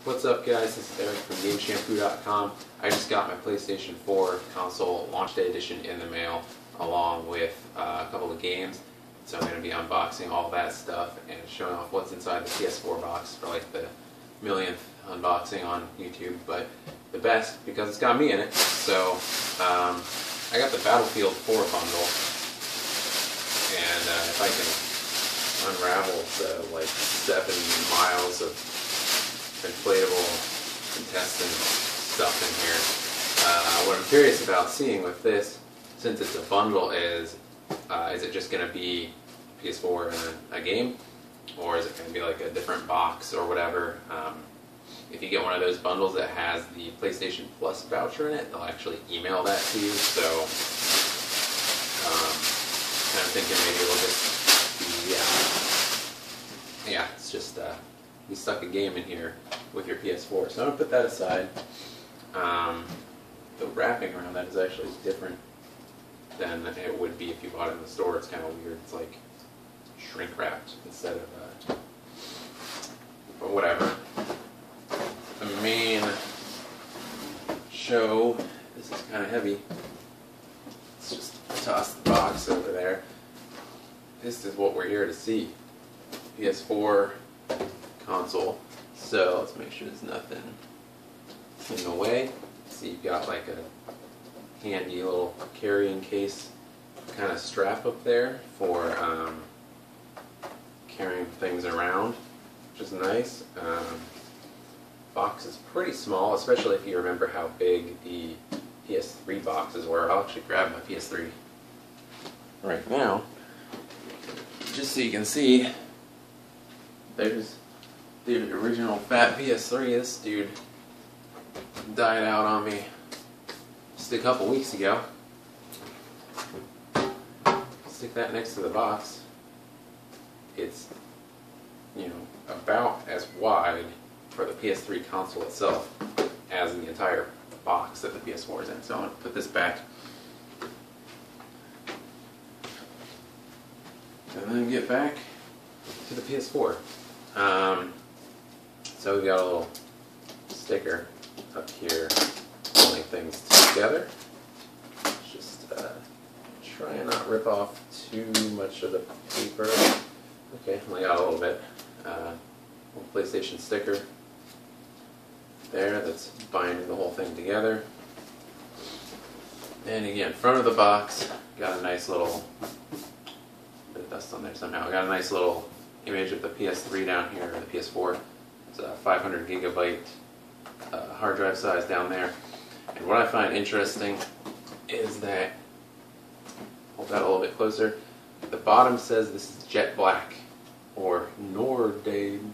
What's up, guys? This is Eric from GameShampoo.com. I just got my PlayStation 4 console launch day edition in the mail, along with a couple of games. So I'm going to be unboxing all that stuff and showing off what's inside the PS4 box for like the millionth unboxing on YouTube, but the best because it's got me in it. So I got the Battlefield 4 bundle, and if I can unravel the like 7 miles of inflatable intestine stuff in here. What I'm curious about seeing with this, since it's a bundle, is it just going to be PS4 and a game, or is it going to be like a different box or whatever? If you get one of those bundles that has the PlayStation Plus voucher in it, they'll actually email that to you. So kind of thinking maybe it'll just be, yeah, it's just you stuck a game in here with your PS4. So I'm going to put that aside. The wrapping around that is actually different than it would be if you bought it in the store. It's kind of weird. It's like shrink wrapped instead of, but whatever. The main show, this is kind of heavy. Let's just toss the box over there. This is what we're here to see. PS4 console. So let's make sure there's nothing in the way. See, you've got like a handy little carrying case kind of strap up there for carrying things around, which is nice. Box is pretty small, especially if you remember how big the PS3 boxes were. I'll actually grab my PS3 right now, just so you can see. There's the original fat PS3. This dude died out on me just a couple weeks ago. Stick that next to the box. It's, you know, about as wide for the PS3 console itself as the entire box that the PS4 is in. So I'm going to put this back and then get back to the PS4. So we've got a little sticker up here holding things together. Just try and not rip off too much of the paper. Okay, only got a little bit. Little PlayStation sticker there that's binding the whole thing together. And again, front of the box, got a nice little bit of dust on there somehow. Got a nice little image of the PS3 down here, or the PS4. It's a 500 gigabyte hard drive size down there. And what I find interesting is that, hold that a little bit closer, the bottom says this is jet black, or Nordjai.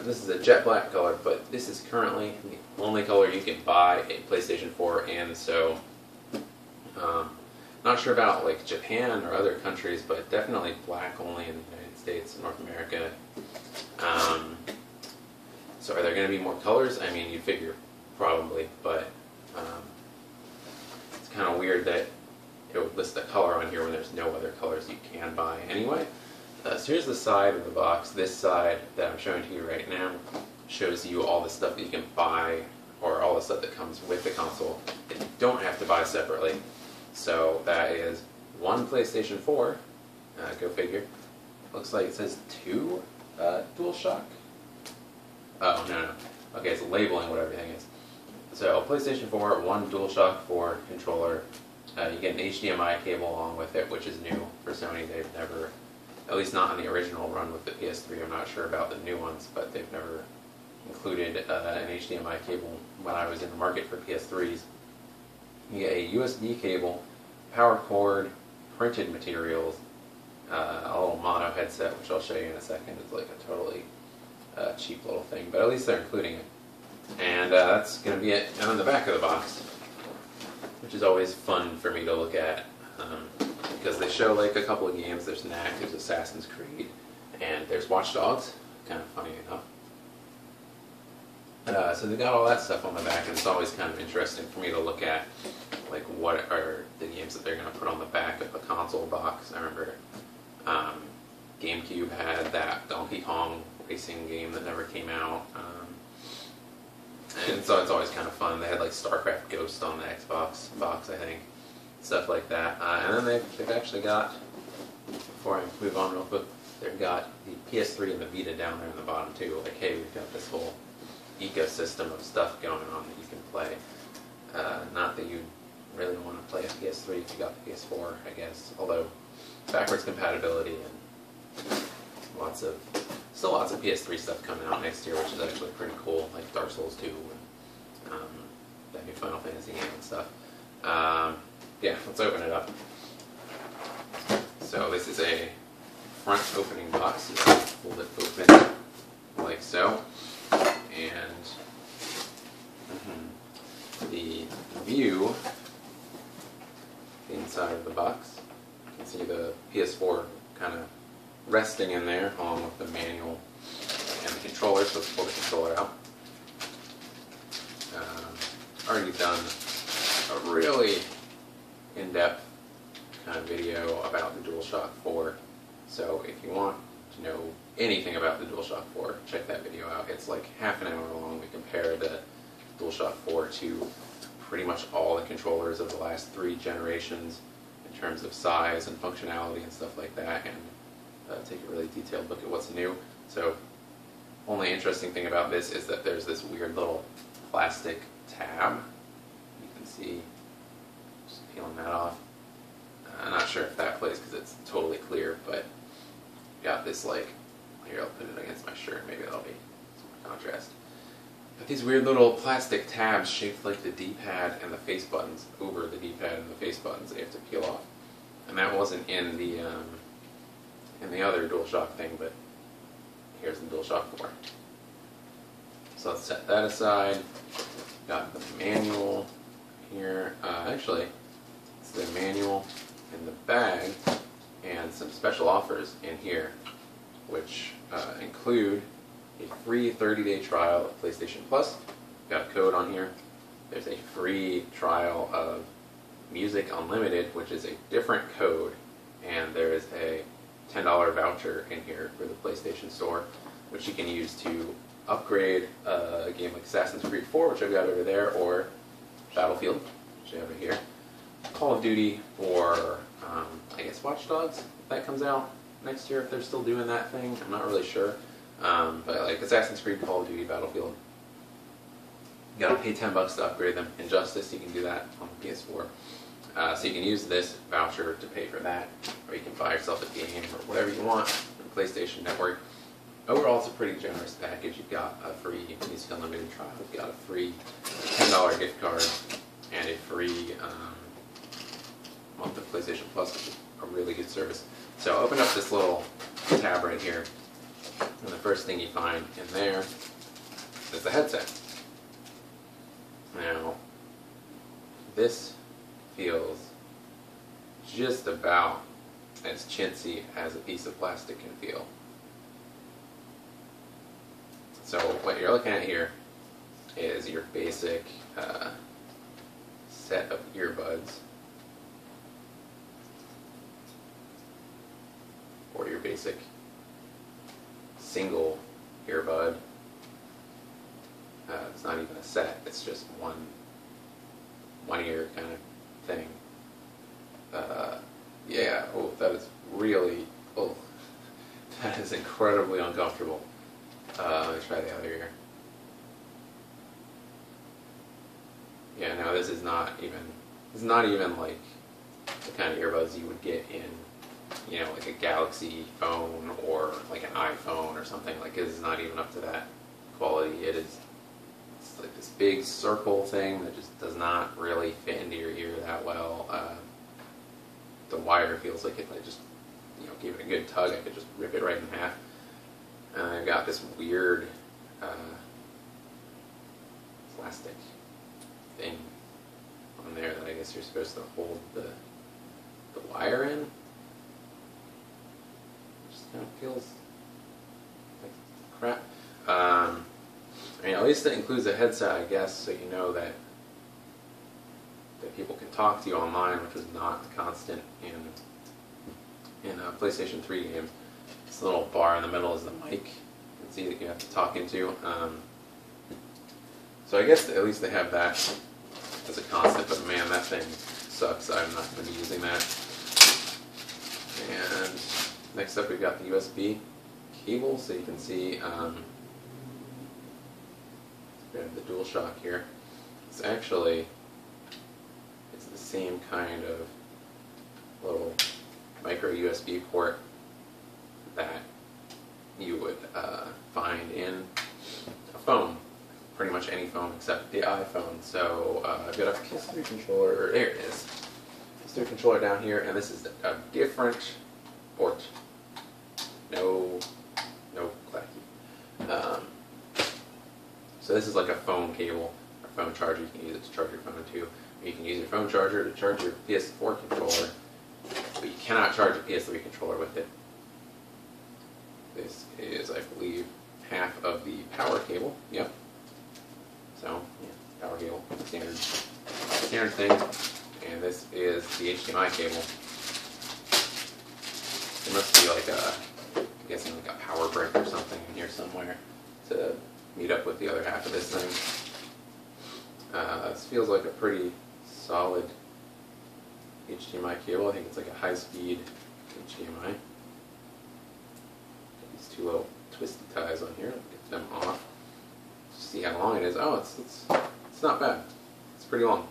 This is a jet black color, but this is currently the only color you can buy a PlayStation 4 in, so not sure about like Japan or other countries, but definitely black only in the United States and North America. So are there going to be more colors? I mean, you'd figure probably, but it's kind of weird that it would list the color on here when there's no other colors you can buy anyway. So here's the side of the box. This side that I'm showing to you right now shows you all the stuff that you can buy, or all the stuff that comes with the console that you don't have to buy separately. So that is one PlayStation 4, go figure. Looks like it says 2 DualShock. Oh, no. Okay, it's labeling what everything is. So PlayStation 4, one DualShock 4 controller. You get an HDMI cable along with it, which is new for Sony. They've never, at least not on the original run with the PS3, I'm not sure about the new ones, but they've never included an HDMI cable when I was in the market for PS3s. You get a USB cable, power cord, printed materials, a little mono headset, which I'll show you in a second. It's like a totally cheap little thing, but at least they're including it. And that's going to be it on the back of the box, which is always fun for me to look at, because they show like a couple of games. There's Knack, there's Assassin's Creed, and there's Watch Dogs, kind of funny enough. So they got all that stuff on the back, and it's always kind of interesting for me to look at, like, what are the games that they're going to put on the back of a console box. I remember GameCube had that Donkey Kong racing game that never came out. And so it's always kind of fun. They had like StarCraft Ghost on the Xbox box, I think, stuff like that. And then they've actually got, before I move on real quick, they've got the PS3 and the Vita down there in the bottom too. Like, hey, we've got this whole ecosystem of stuff going on that you can play. Not that you really want to play a PS3 if you got the PS4, I guess. Although backwards compatibility and still lots of PS3 stuff coming out next year, which is actually pretty cool, like Dark Souls 2 and that new Final Fantasy game and stuff. Yeah, let's open it up. So this is a front opening box. You hold it open like so, and the view inside of the box. You can see the PS4 kind of resting in there along with the manual and the controller, so let's pull the controller out. Already done a really in-depth kind of video about the DualShock 4, so if you want to know anything about the DualShock 4, check that video out. It's like half an hour long. We compare the DualShock 4 to pretty much all the controllers of the last 3 generations in terms of size and functionality and stuff like that, and take a really detailed look at what's new. So, only interesting thing about this is that there's this weird little plastic tab. You can see, just peeling that off. I'm not sure if that plays because it's totally clear, but got this like, here I'll put it against my shirt, maybe that'll be some contrast. Got these weird little plastic tabs shaped like the D-pad and the face buttons over the D-pad and the face buttons that you have to peel off. And that wasn't in the other DualShock thing, but here's the DualShock 4. So let's set that aside. Got the manual here. Actually, it's the manual in the bag and some special offers in here, which include a free 30-day trial of PlayStation Plus. Got a code on here. There's a free trial of Music Unlimited, which is a different code, and there is a $10 voucher in here for the PlayStation Store, which you can use to upgrade a game like Assassin's Creed 4, which I've got over there, or Battlefield, which I have over here, Call of Duty, or I guess Watch Dogs, if that comes out next year, if they're still doing that thing. I'm not really sure. But like Assassin's Creed, Call of Duty, Battlefield, you gotta pay $10 to upgrade them. Injustice, you can do that on the PS4. So you can use this voucher to pay for that, or you can buy yourself a game or whatever you want from the PlayStation Network. Overall, it's a pretty generous package. You've got a free Music Unlimited trial, you've got a free $10 gift card, and a free month of PlayStation Plus, which is a really good service. So open up this little tab right here, and the first thing you find in there is the headset. Now, this feels just about as chintzy as a piece of plastic can feel. So what you're looking at here is your basic set of earbuds, or your basic single earbud. It's not even a set, it's just one ear kind of thing. Yeah, oh, that is really, oh, that is incredibly uncomfortable. Let me try the other ear. Yeah, no, this is not even like the kind of earbuds you would get in, you know, like a Galaxy phone or like an iPhone or something. Like, this is not even up to that quality. It's like this big circle thing that just does not really fit into your ear that well. The wire feels like if I just, you know, gave it a good tug, I could just rip it right in half. And I've got this weird plastic thing on there that I guess you're supposed to hold the wire in. It just kind of feels like crap. I mean, at least it includes a headset, I guess, so you know that people can talk to you online, which is not constant in PlayStation 3 games. This little bar in the middle is the mic. You can see that you have to talk into. So I guess at least they have that as a constant, but man, that thing sucks. I'm not going to be using that. And next up we've got the USB cable, so you can see we have the DualShock here. It's actually, it's the same kind of little micro USB port that you would find in a phone, pretty much any phone except the iPhone. So I've got a PS3 controller, there it is. PS3 controller down here, and this is a different port. No clacky. So this is like a phone cable, or phone charger. You can use it to charge your phone too. You can use your phone charger to charge your PS4 controller, but you cannot charge a PS3 controller with it. This is, I believe, half of the power cable. Yep. So, yeah, power cable, standard thing. And this is the HDMI cable. There must be like a, I'm guessing like a power brick or something in here somewhere to meet up with the other half of this thing. This feels like a pretty solid HDMI cable. I think it's like a high-speed HDMI. These two little twisty ties on here. Get them off. See how long it is. Oh, it's not bad. It's pretty long.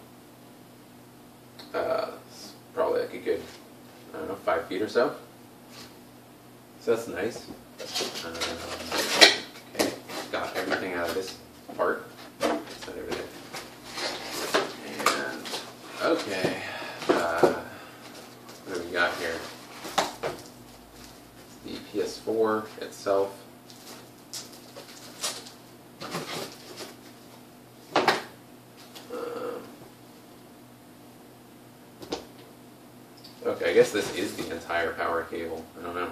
It's probably like a good, I don't know, 5 feet or so. So that's nice. Okay, got everything out of this part. That's not everything. And okay, what do we got here? The PS4 itself. Okay, I guess this is the entire power cable. I don't know.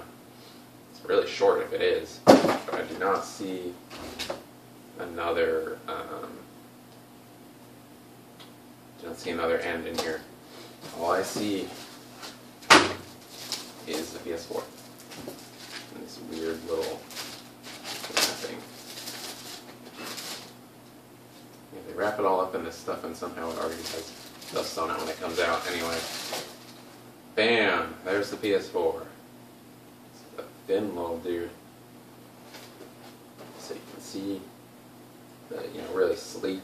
It's really short if it is, but I do not see another. Do not see another end in here. All I see is the PS4 and this weird little wrapping. Yeah, they wrap it all up in this stuff, and somehow it already has dust on it when it comes out. Anyway. Bam! There's the PS4. It's a thin little dude. So you can see the really sleek,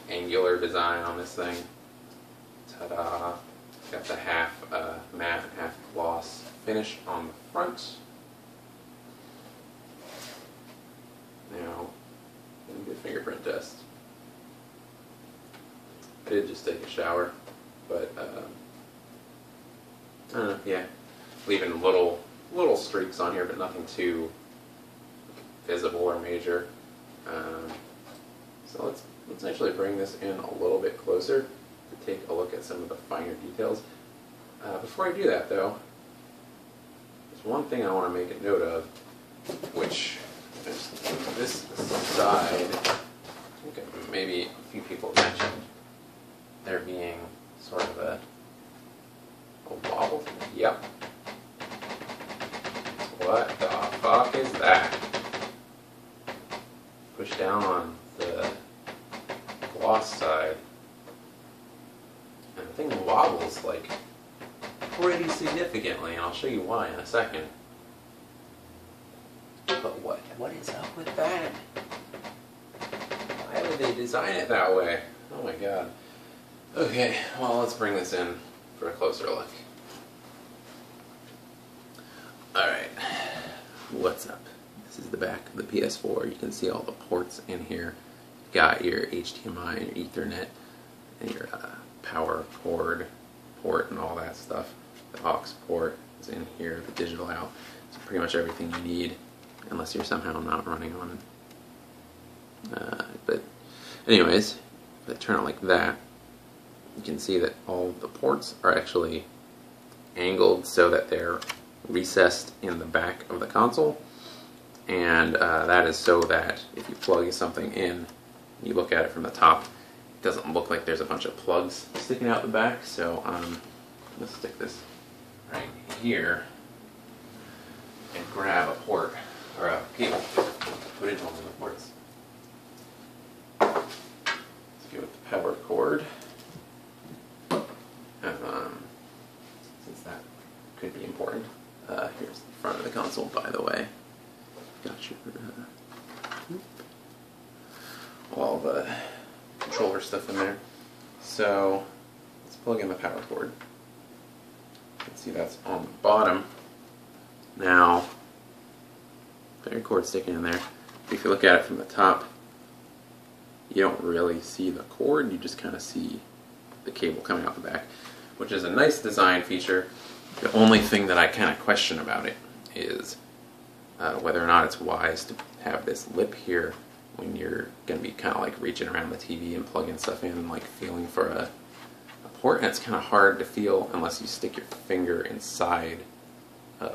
angular design on this thing. Ta-da! Got the half matte and half gloss finish on the front. Now, let me do a fingerprint test. I did just take a shower, but yeah, leaving little streaks on here, but nothing too visible or major. So let's actually bring this in a little bit closer to take a look at some of the finer details. Before I do that, though, there's one thing I want to make a note of, which is this side. I think maybe a few people mentioned there being sort of a wobble? Yep. What the fuck is that? Push down on the gloss side, and the thing wobbles like pretty significantly, and I'll show you why in a second. But what is up with that? Why would they design it that way? Oh my god. Okay, well, let's bring this in for a closer look. Alright, what's up? This is the back of the PS4. You can see all the ports in here. You've got your HDMI and your Ethernet and your power cord port and all that stuff. The aux port is in here, the digital out. So pretty much everything you need, unless you're somehow not running on. But anyways, if I turn it like that, you can see that all the ports are actually angled so that they're recessed in the back of the console, and that is so that if you plug something in, you look at it from the top, it doesn't look like there's a bunch of plugs sticking out the back. So let's stick this right here and grab a port or cable. Put it on the ports. Let's go with the power cord. And since that could be important, here's the front of the console, by the way. Got your all the controller stuff in there. So let's plug in the power cord. You can see that's on the bottom. Now, the cord sticking in there. If you look at it from the top, you don't really see the cord, you just kind of see the cable coming out the back, which is a nice design feature. The only thing that I kind of question about it is whether or not it's wise to have this lip here when you're going to be kind of like reaching around the TV and plugging stuff in and like feeling for a port, and it's kind of hard to feel unless you stick your finger inside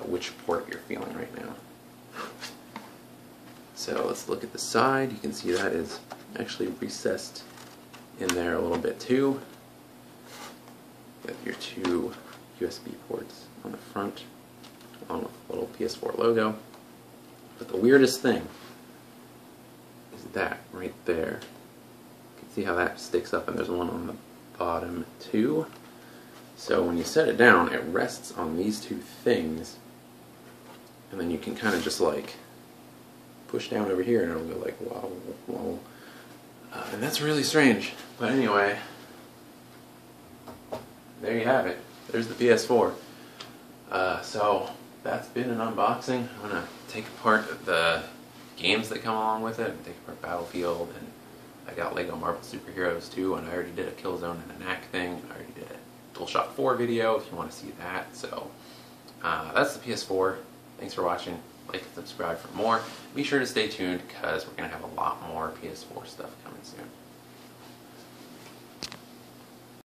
which port you're feeling right now. So let's look at the side. You can see that is actually recessed in there a little bit too. With your two USB ports on the front, along with the little PS4 logo. But the weirdest thing is that right there. You can see how that sticks up, and there's one on the bottom too. So when you set it down, it rests on these two things, and then you can kind of just like push down over here and it'll go like wow, wow. And that's really strange. But anyway, there you have it. There's the PS4. So that's been an unboxing. I'm going to take apart the games that come along with it, and take apart Battlefield, and I got Lego Marvel Superheroes too, and I already did a Killzone and a Knack thing, and I already did a DualShock 4 video if you want to see that. So that's the PS4. Thanks for watching. Like and subscribe for more. Be sure to stay tuned because we're going to have a lot more PS4 stuff coming soon.